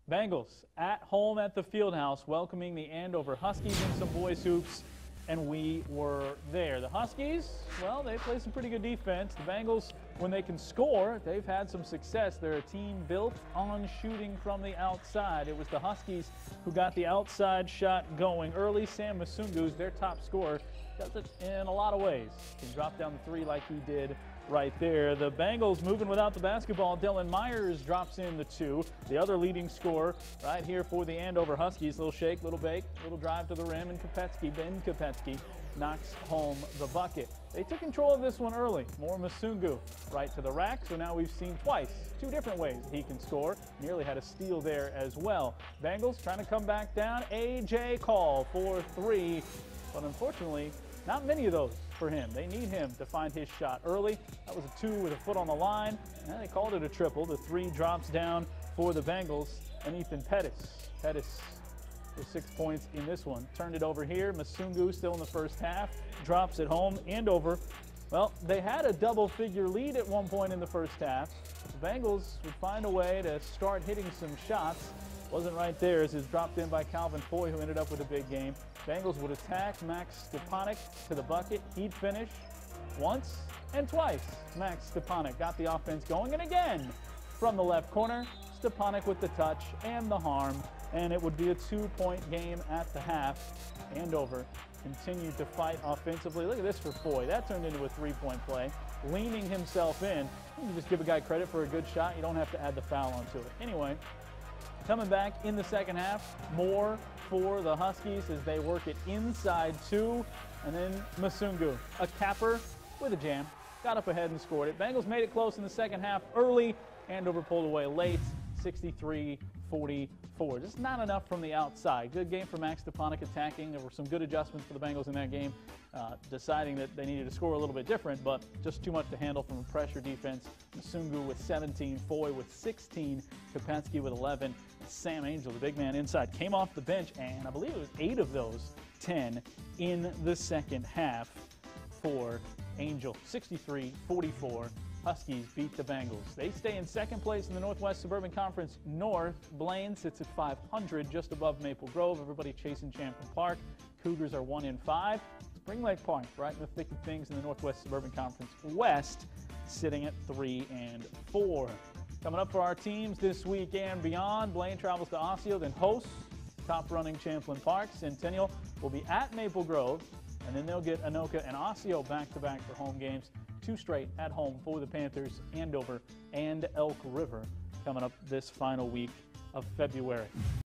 Bengals at home at the Fieldhouse welcoming the Andover Huskies in some boys hoops, and we were there. The Huskies, well, they play some pretty good defense. The Bengals, when they can score, they've had some success. They're a team built on shooting from the outside. It was the Huskies who got the outside shot going early. Sam Masungu's their top scorer. Does it in a lot of ways. Can drop down the three like he did right there. The Bengals moving without the basketball. Dylan Myers drops in the two. The other leading scorer right here for the Andover Huskies. Little shake, little bake, little drive to the rim, and Ben Kopetsky knocks home the bucket. They took control of this one early. More Masungu right to the rack. So now we've seen twice, two different ways he can score. Nearly had a steal there as well. Bengals trying to come back down. A.J. Call for three, but unfortunately, not many of those for him. They need him to find his shot early. That was a two with a foot on the line, and they called it a triple. The three drops down for the Bengals, and Ethan Pettis with 6 points in this one. Turned it over here. Masungu still in the first half. Drops it home. Andover, well, they had a double-figure lead at one point in the first half. The Bengals would find a way to start hitting some shots. Wasn't right there as it's dropped in by Calvin Foy, who ended up with a big game. Bengals would attack. Max Stepanek to the bucket. He'd finish once and twice. Max Stepanek got the offense going, and again from the left corner, Stepanek with the touch and the harm, and it would be a 2-point game at the half. Andover continued to fight offensively. Look at this for Foy. That turned into a 3-point play, leaning himself in. You can just give a guy credit for a good shot. You don't have to add the foul onto it. Anyway, coming back in the second half, more for the Huskies as they work it inside two. And then Masungu, a capper with a jam, got up ahead and scored it. Bengals made it close in the second half early. Andover pulled away late, 63-44. Just not enough from the outside. Good game for Max Stepanek attacking. There were some good adjustments for the Bengals in that game, deciding that they needed to score a little bit different, but just too much to handle from a pressure defense. Masungu with 17, Foy with 16, Kopetsky with 11. Sam Angel, the big man inside, came off the bench, and I believe it was 8 of those 10 in the second half for Angel. 63-44. Huskies beat the Bengals. They stay in second place in the Northwest Suburban Conference North. Blaine sits at 500, just above Maple Grove. Everybody chasing Champlin Park. Cougars are 1-5. Spring Lake Park, right in the thick of things in the Northwest Suburban Conference West, sitting at 3-4. Coming up for our teams this week and beyond, Blaine travels to Osseo, then hosts top-running Champlin Park. Centennial will be at Maple Grove, and then they'll get Anoka and Osseo back-to-back for home games. 2 straight at home for the Panthers, Andover and Elk River, coming up this final week of February.